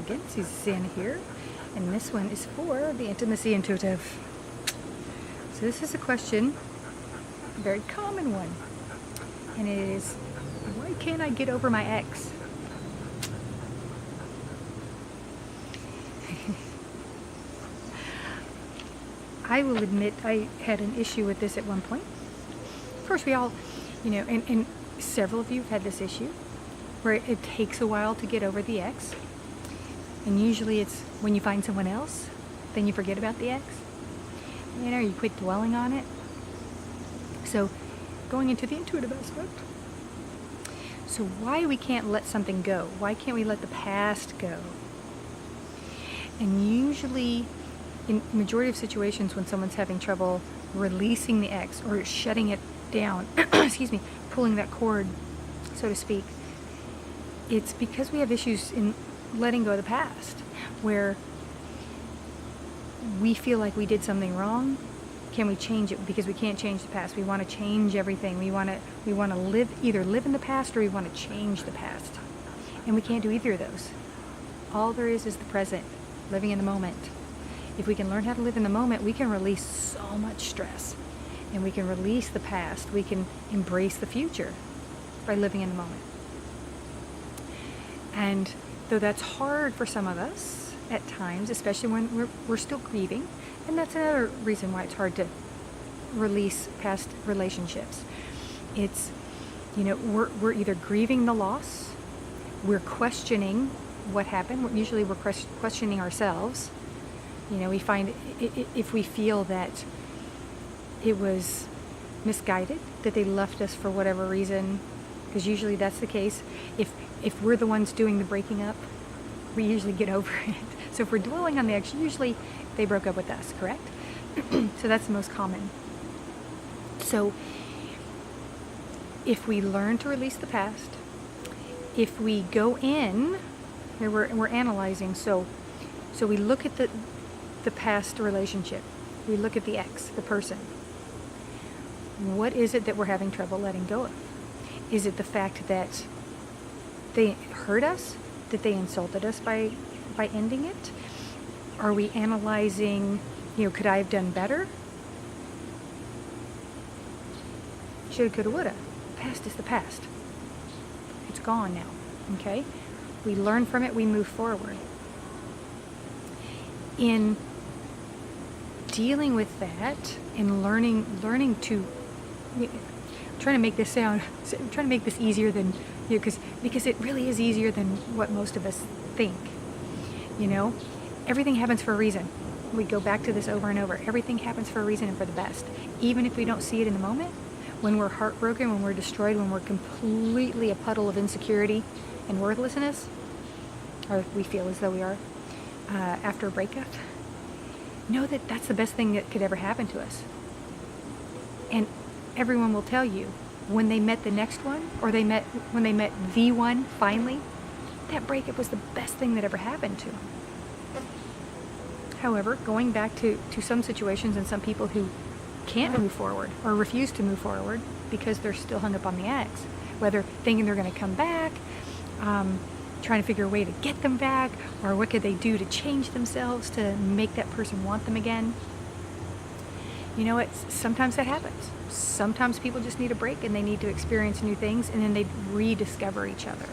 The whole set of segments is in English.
again, Susanna here, and this one is for the Intimacy Intuitive. So this is a question, a very common one, and it is, why can't I get over my ex? I will admit I had an issue with this at one point. Of course, we all, and several of you have had this issue where it takes a while to get over the ex. And usually it's when you find someone else, then you forget about the ex. You quit dwelling on it. So going into the intuitive aspect. So why we can't let something go? Why can't we let the past go? And usually, in majority of situations when someone's having trouble releasing the ex or shutting it down, pulling that cord, so to speak, it's because we have issues in letting go of the past, where we feel like we did something wrong. Can we change it? Because we can't change the past. We want to change everything. We want to either live in the past or we want to change the past. And we can't do either of those. All there is the present, living in the moment. If we can learn how to live in the moment, we can release so much stress. And we can release the past. We can embrace the future by living in the moment. And though that's hard for some of us at times, especially when we're still grieving, and that's another reason why it's hard to release past relationships. It's, we're either grieving the loss, we're questioning what happened. Usually we're questioning ourselves. We find if we feel that it was misguided, that they left us for whatever reason, because usually that's the case. If we're the ones doing the breaking up, we usually get over it. So if we're dwelling on the ex, usually they broke up with us, correct? So that's the most common. So if we learn to release the past, if we go in, we're analyzing, so we look at the past relationship, we look at the ex, the person. What is it that we're having trouble letting go of? Is it the fact that they hurt us, that they insulted us by ending it? Are we analyzing, could I have done better? Shoulda, coulda, woulda. The past is the past. It's gone now, okay? We learn from it, we move forward. In dealing with that and learning to, trying to make this easier than, because it really is easier than what most of us think. Everything happens for a reason. We go back to this over and over. Everything happens for a reason and for the best. Even if we don't see it in the moment, when we're heartbroken, when we're destroyed, when we're completely a puddle of insecurity and worthlessness, or we feel as though we are after a breakup, know that that's the best thing that could ever happen to us. And everyone will tell you, when they met the next one, or when they met the one finally, that breakup was the best thing that ever happened to them. However, going back to some situations and some people who can't move forward or refuse to move forward because they're still hung up on the ex, whether thinking they're going to come back, trying to figure a way to get them back, or what could they do to change themselves to make that person want them again. Sometimes that happens. Sometimes people just need a break and they need to experience new things, and then they rediscover each other.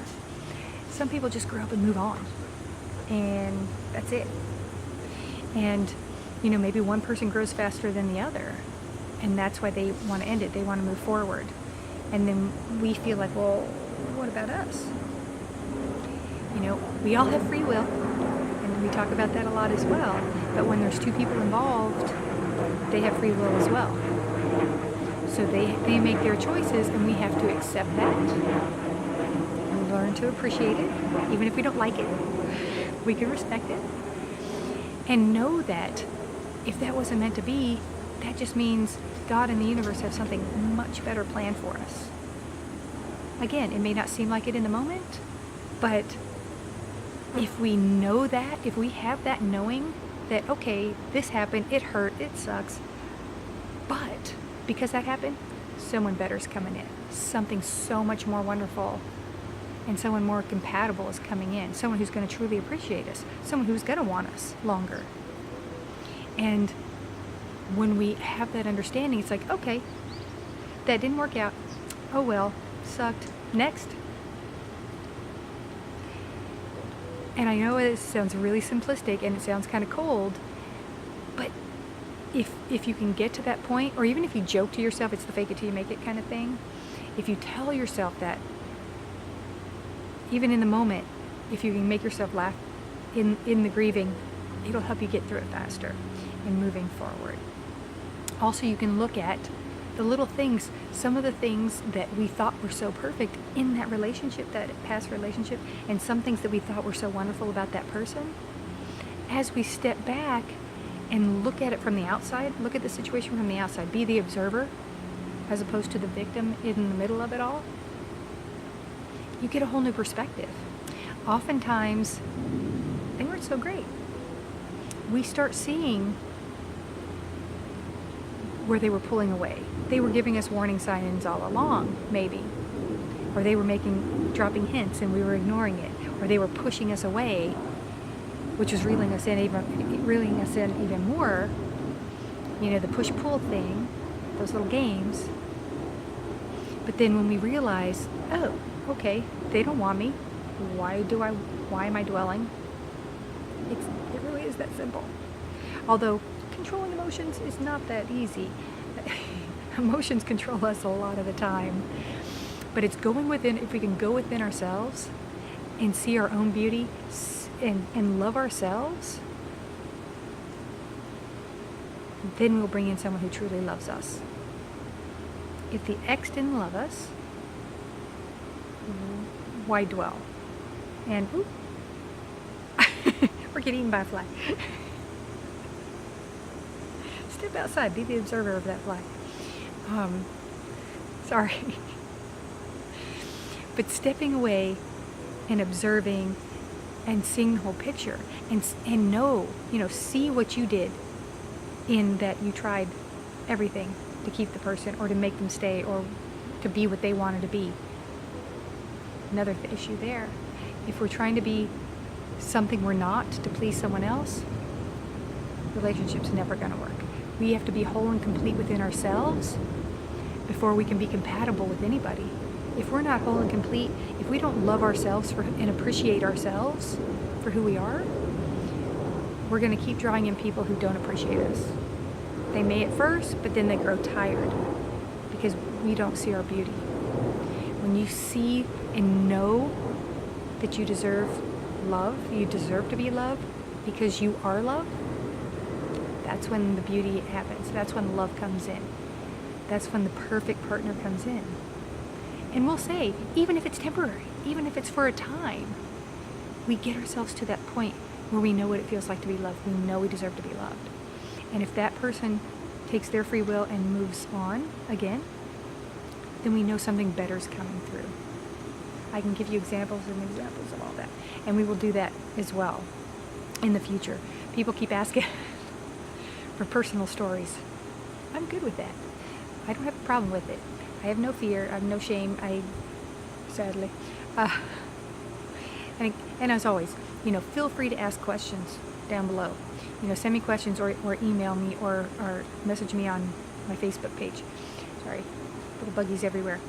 Some people just grow up and move on, and that's it. And maybe one person grows faster than the other, and that's why they want to end it. They want to move forward. And then we feel like, well, what about us? We all have free will, and we talk about that a lot as well. But when there's two people involved, they have free will as well. So they make their choices, and we have to accept that and learn to appreciate it. Even if we don't like it, we can respect it. And know that if that wasn't meant to be, that just means God and the universe have something much better planned for us. Again, it may not seem like it in the moment, but if we know that, if we have that knowing that, okay, this happened, it hurt, it sucks, but because that happened, someone better is coming in. Something so much more wonderful and someone more compatible is coming in, someone who's going to truly appreciate us, someone who's going to want us longer. And when we have that understanding, it's like, okay, that didn't work out. Oh well, sucked. Next. And I know it sounds really simplistic and it sounds kind of cold, but if you can get to that point, or even if you joke to yourself, it's the fake it till you make it kind of thing. If you tell yourself that, even in the moment, if you can make yourself laugh in the grieving, it'll help you get through it faster and moving forward. Also, you can look at the little things, some of the things that we thought were so perfect in that relationship, that past relationship, and some things that we thought were so wonderful about that person. As we step back and look at it from the outside, look at the situation from the outside, be the observer as opposed to the victim in the middle of it all, you get a whole new perspective. Oftentimes, they weren't so great. We start seeing where they were pulling away. They were giving us warning signs all along, maybe. Or they were dropping hints and we were ignoring it. Or they were pushing us away, which was reeling us in even more. You know, the push-pull thing, those little games. But then when we realize, oh, okay, they don't want me. Why am I dwelling? It really is that simple. Although controlling emotions is not that easy. Emotions control us a lot of the time. But it's going within, if we can go within ourselves and see our own beauty and love ourselves, then we'll bring in someone who truly loves us. If the ex didn't love us, why dwell? And we're getting eaten by a fly. Step outside, be the observer of that fly. Sorry. But stepping away and observing and seeing the whole picture and know, see what you did in that you tried everything to keep the person or to make them stay or to be what they wanted to be. Another issue there. If we're trying to be something we're not to please someone else, relationship's never going to work. We have to be whole and complete within ourselves before we can be compatible with anybody. If we're not whole and complete, if we don't love ourselves and appreciate ourselves for who we are, we're going to keep drawing in people who don't appreciate us. They may at first, but then they grow tired because we don't see our beauty. When you see and know that you deserve love, you deserve to be loved because you are loved, that's when the beauty happens. That's when love comes in. That's when the perfect partner comes in. And we'll say, even if it's temporary, even if it's for a time, we get ourselves to that point where we know what it feels like to be loved. We know we deserve to be loved. And if that person takes their free will and moves on again, then we know something better is coming through. I can give you examples of all that. And we will do that as well in the future. People keep asking for personal stories. I'm good with that. I don't have a problem with it. I have no fear. I have no shame. Sadly. And as always, feel free to ask questions down below. Send me questions or email me or message me on my Facebook page. Sorry, little buggies everywhere.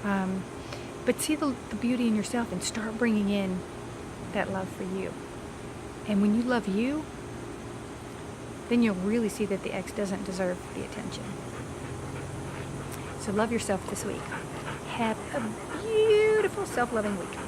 But see the beauty in yourself and start bringing in that love for you. And when you love you, then you'll really see that the ex doesn't deserve the attention. So love yourself this week. Have a beautiful self-loving week.